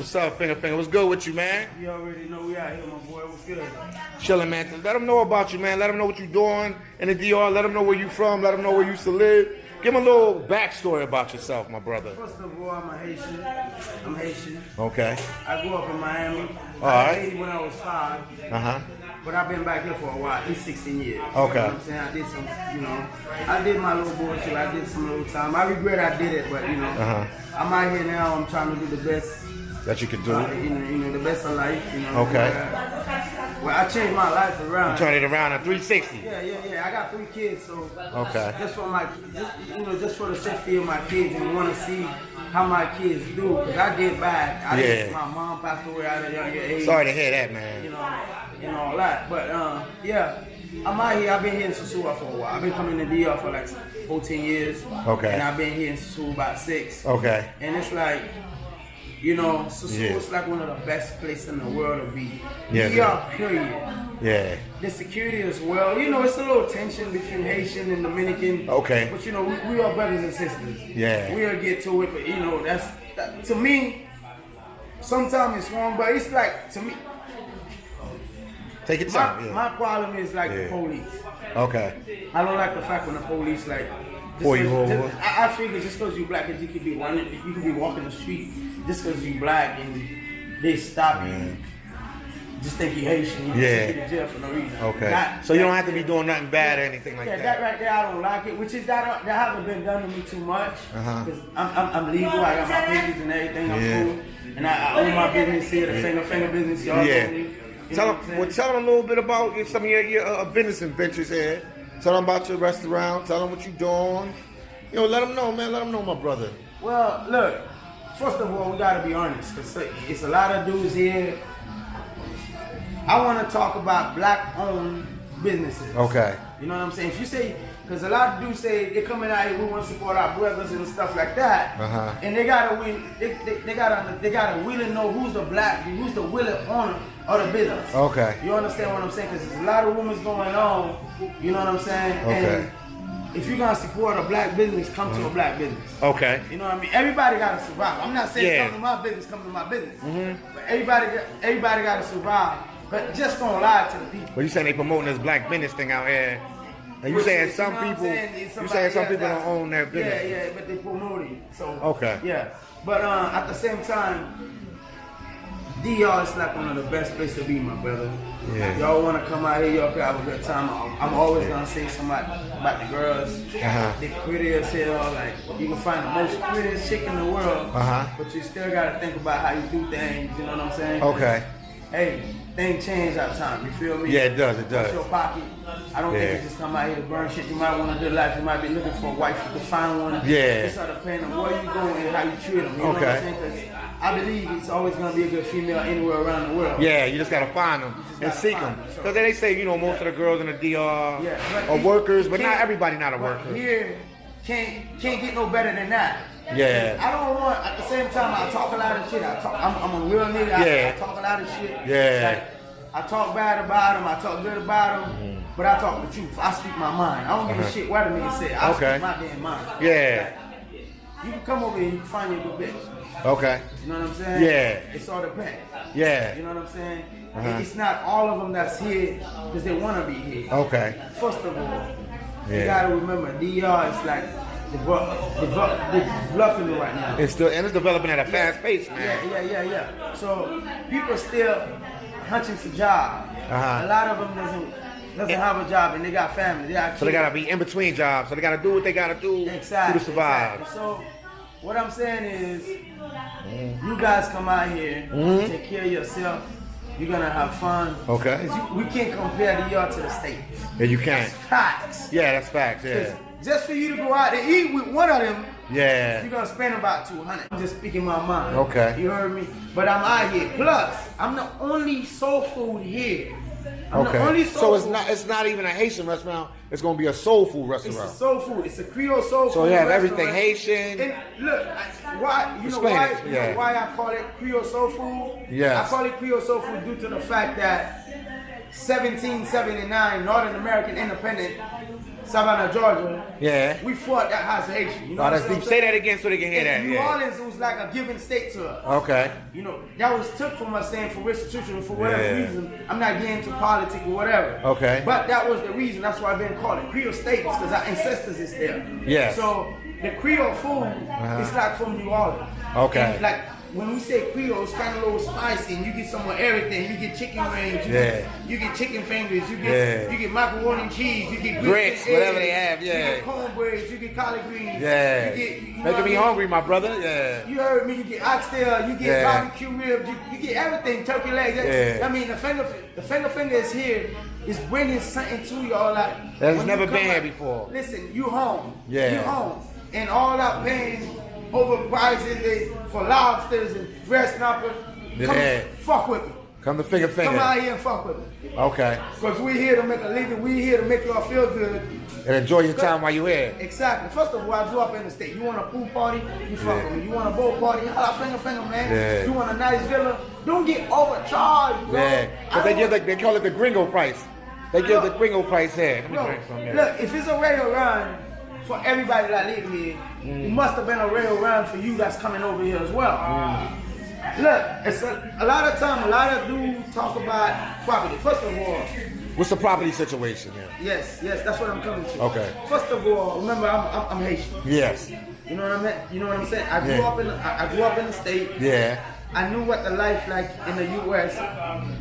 What's up, Finger? What's good with you, man? You already know we out here, my boy. What's good? Chilling, man. Let them know about you, man. Let them know what you're doing in the DR. Let them know where you from. Let them know where you used to live. Give them a little backstory about yourself, my brother. First of all, I'm Haitian. Okay. I grew up in Miami. All I right. Haiti when I was 5. Uh-huh. But I've been back here for a while, at least 16 years. Okay. You know what I'm saying? I did some, I did my little bullshit. I did some little time. I regret I did it, but, I'm out here now. I'm trying to do the best. That you can do. The best of life. Okay. Well, I changed my life around. You turn it around at 360. Yeah. I got 3 kids, so okay. Just for the safety of my kids, and want to see how my kids do. Cause I did bad. My mom passed away at a young age. Sorry to hear that, man. And all that. But I'm out here. I've been here in Sosua for a while. I've been coming to DR for like 14 years. Okay. And I've been here in Sosua about 6. Okay. And it's like, Sosua is like one of the best places in the world to be. DR, period. Yeah. The security as well. It's a little tension between Haitian and Dominican. Okay. But we are brothers and sisters. Yeah. We'll get to it, but that, to me, sometimes it's wrong, but it's like, to me, take your time. My problem is like the police. Okay. I don't like the fact when the police like pull you over. I figure just because you black, you could be walking the street just because you black and they stop you. Just think you Haitian, you just get in jail for no reason. Okay. So you don't have to be doing nothing bad or anything like that. That right there, I don't like it. Which is that haven't been done to me too much. Because I'm legal. I got my papers and everything. I'm cool, and I own my business here, the finger business. Y'all Tell them a little bit about some of your business ventures here. Tell them about your restaurant. Tell them what you're doing. Let them know, man. Let them know, my brother. Well, look. First of all, we gotta be honest, because it's a lot of dudes here. I want to talk about black-owned businesses. Okay. You know what I'm saying? If you say, because a lot of dudes say they're coming out here, we want to support our brothers and stuff like that, and they gotta win. They gotta really know who's the willing owner of the business. Okay. You understand what I'm saying? Because there's a lot of rumors going on. You know what I'm saying? Okay. And if you're gonna support a black business, come to a black business. Okay. You know what I mean? Everybody gotta survive. I'm not saying come to my business, come to my business. But everybody gotta survive. But just don't lie to the people. But you saying they promoting this black business thing out here? And you saying some people don't own their business? Yeah, but they promote it. So okay. Yeah. But at the same time, DR is like one of the best places to be, my brother. Yeah. Y'all want to come out here, y'all can have a good time. I'm always gonna say something about the girls. They pretty as hell. Like you can find the most prettiest chick in the world, but you still gotta think about how you do things. You know what I'm saying? Okay. Hey, things change out of time. You feel me? Yeah, it does. What's your pocket? I don't think you just come out here to burn shit. You might want to do life. You might be looking for a wife. You can find one. Yeah. It's all depending on where you going and how you treat them. You know what I'm saying? 'Cause I believe it's always going to be a good female anywhere around the world. Yeah, you just got to find them and seek them. Because they say, most of the girls in the DR are workers, but not everybody not a worker. Here, can't get no better than that. Yeah. I don't want, at the same time, I talk a lot of shit. I'm a real nigga. I talk a lot of shit. Yeah. Like, I talk bad about them. I talk good about them. But I talk the truth. I speak my mind. I don't give a shit what a nigga say. I speak my damn mind. Yeah. Like, you can come over here and you can find your good bitch. Okay. You know what I'm saying? Yeah. It's all depends. Yeah. You know what I'm saying? It's not all of them that's here because they want to be here. Okay. First of all, you got to remember, DR is like developing right now. It's developing at a fast pace, man. Yeah. So people still hunting for jobs. A lot of them doesn't have a job and they got family. They got kids. So they gotta be in between jobs. So they gotta do what they gotta do to survive. Exactly. So what I'm saying is, you guys come out here, take care of yourself. You're gonna have fun. Okay. We can't compare the DR to the States. Yeah, you can't. That's facts. Yeah, that's facts. Yeah. Just for you to go out and eat with one of them, you're gonna spend about $200. I'm just speaking my mind. Okay. You heard me? But I'm out here. Plus, I'm the only soul food here. I'm the only soul food. It's not even a Haitian restaurant. It's gonna be a soul food restaurant. It's a soul food. It's a Creole soul food. So you have restaurant. everything Haitian. And look, why you know why I call it Creole soul food? Yes. I call it Creole soul food due to the fact that 1779 Northern American independent Savannah, Georgia. Yeah. We fought that house of Haitian. You know what I'm saying? Say that again so they can hear that. New Orleans, it was like a given state to us. Okay. You know, that was took from us saying for restitution for whatever reason. I'm not getting into politics or whatever. Okay. But that was the reason. That's why I've been called it Creole states because our ancestors is there. Yeah. So the Creole food is like from New Orleans. Okay. And like when we say Creole, it's kind of a little spicy, and you get some of everything. You get chicken wings, you get chicken fingers, you get macaroni and cheese, you get grits, whatever they have, you get cornbread, you get collard greens, making me hungry, my brother. Yeah, you heard me. You get oxtail, you get barbecue ribs, you get everything, turkey legs. I mean, the finger is here. It's bringing something to y'all like that's never been here before. Listen, you home, you home, and all that paying over prices for lobsters and breast snapper. Come fuck with me. Come to finger. Come out here and fuck with me. Okay. Because we're here to make a living. We're here to make y'all feel good. And enjoy your time while you're here. Exactly. First of all, I grew up in the state. You want a pool party? You fuck with me. You want a boat party? Holla, finger, man. Yeah. You want a nice villa? Don't get overcharged, bro. Yeah. But they call it the gringo price. They give the gringo price here. Let me drink some here. Look, if it's a rail run for everybody that live here, it must have been a rail run for you that's coming over here as well. Look, it's a lot of time, a lot of dudes talk about property. First of all, what's the property situation here? Yes, that's what I'm coming to. Okay. First of all, remember I'm Haitian. Yes. You know what I mean? You know what I'm saying? I grew up in the state. Yeah. I knew what the life like in the U.S.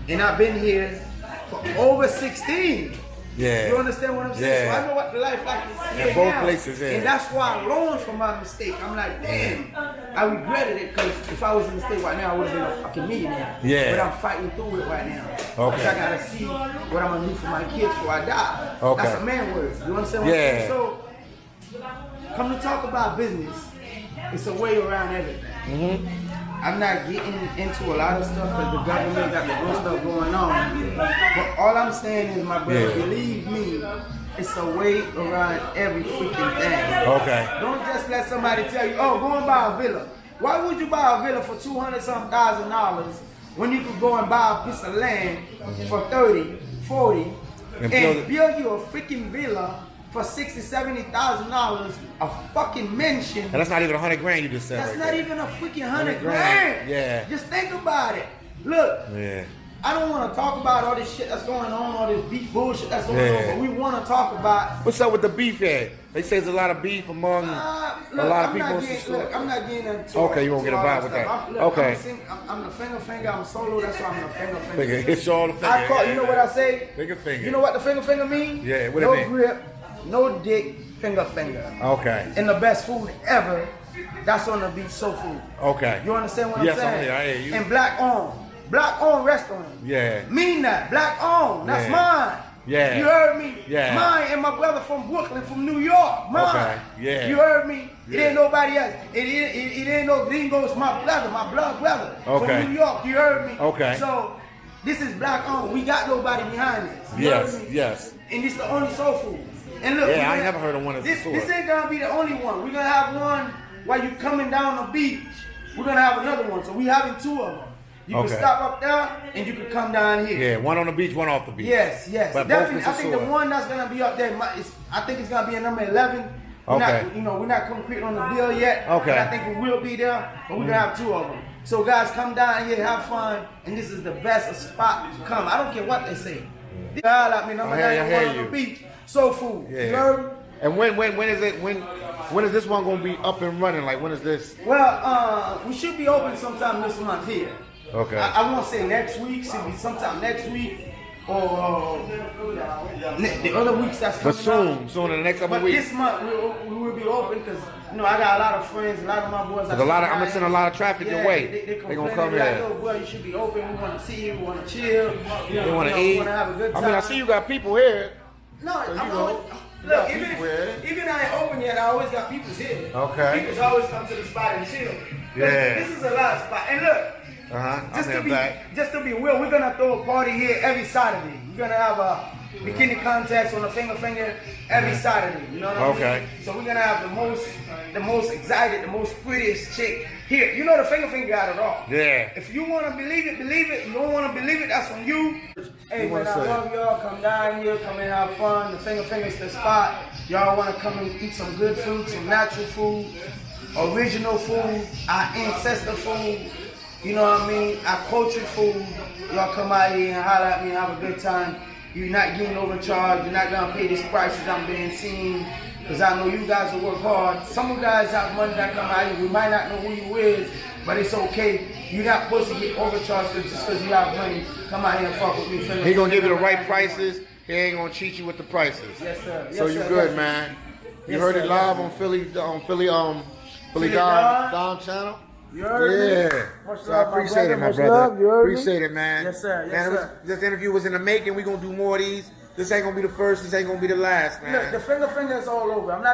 and I've been here for over 16. Yeah. You understand what I'm saying? Yeah. So I know what the life like is in both now. places. Yeah. And that's why I learned from my mistake. I'm like, damn, I regretted it because if I was in the state right now, I would have been a fucking millionaire. Yeah. But I'm fighting through it right now. Okay. Because I gotta see what I'm gonna do for my kids before I die. Okay. That's a man word. You understand what I'm saying? So, come to talk about business, it's a way around everything. I'm not getting into a lot of stuff because the government got the own stuff going on. But all I'm saying is, my brother, believe me, it's a way around every freaking thing. Okay. Don't just let somebody tell you, oh, go and buy a villa. Why would you buy a villa for $200-something thousand when you could go and buy a piece of land for $30, $40, and build you a freaking villa for $60,000-$70,000, a fucking mansion. And that's not even $100 grand you just said. That's not even a freaking $100 grand. Yeah. Just think about it. Look. Yeah. I don't want to talk about all this shit that's going on, all this beef bullshit that's going on, but we want to talk about. What's up with the beef here? They say there's a lot of beef among a lot of people. Look, I'm not getting into. Okay, you won't get involved with that. I'm the finger. I'm solo. That's why I'm the finger. It's all the finger. I call. You know what I say? Finger. You know what the finger mean? Yeah. What it mean? No grip, no dick, finger. Okay. And the best food ever. That's on the beach, soul food. Okay. You understand what I'm saying? Yes, I hear you. And black owned restaurant. Yeah. Mean that. Black owned. That's mine. Yeah. You heard me? Yeah. Mine and my brother from Brooklyn, from New York. Mine. Okay. Yeah. You heard me? Yeah. It ain't nobody else. It ain't no gringos. My blood brother. Okay. From New York. You heard me? Okay. So this is black owned. We got nobody behind this. You Yes. heard me? Yes. And this the only soul food. And look. Yeah, I ain't never heard of one of this. this. This ain't gonna be the only one. We're gonna have one while you coming down the beach. We're gonna have another one. So we having two of them. You can stop up there and you can come down here. Yeah, one on the beach, one off the beach. Yes. But definitely. I think the one that's gonna be up there, I think it's gonna be in number 11. We're not concrete on the bill yet. Okay. But I think we will be there, but we're gonna have two of them. So guys, come down here, have fun, and this is the best spot to come. I don't care what they say. I mean, number 9 on the beach, soul food. Yeah. You heard? And when is it? When is this one gonna be up and running? Like when is this? Well, we should be open sometime this month here. Okay. I won't say next week. Should be sometime next week or the other weeks that's coming. But soon in the next couple weeks. This month we will be open because I got a lot of friends, a lot of my boys. I'm gonna send a lot of traffic your way. They gonna come here. Like, oh boy, you should be open. We want to see you. We want to chill. They want to eat. We want to have a good time. I mean, I see you got people here. No, so I'm always. Look, even I ain't open yet, I always got people here. Okay. People's always come to the spot and chill. Yeah. This is a live spot. And look. Just to be real, we're gonna throw a party here every Saturday. We're gonna have bikini contests on the finger every Saturday. You know what I mean? Okay. So we're gonna have the most excited, the most prettiest chick here. You know the finger got it all. Yeah. If you wanna believe it, believe it. You don't wanna believe it, that's on you. Hey man, I love y'all. Come down here, come and have fun. The finger's the spot. Y'all wanna come and eat some good food, some natural food, original food, our ancestor food. You know what I mean? Our cultured food. Y'all come out here and holler at me and have a good time. You're not getting overcharged. You're not gonna pay these prices I'm being seen. Cause I know you guys will work hard. Some of you guys have money that come out here. We might not know who you is, but it's okay. You're not supposed to get overcharged just because you have money. Come out here and fuck with me. He gonna give you the right prices. He ain't gonna cheat you with the prices. Yes, sir. Yes, so you sir. good, Yes, man. You yes, heard sir. it live on Philly Don channel. You heard me? Yeah. So I appreciate it, my brother. Appreciate it, man. Yes, sir. Yes, Man, sir. this interview was in the making. We're gonna do more of these. This ain't gonna be the first. This ain't gonna be the last, man. Look, the finger is all over. I'm not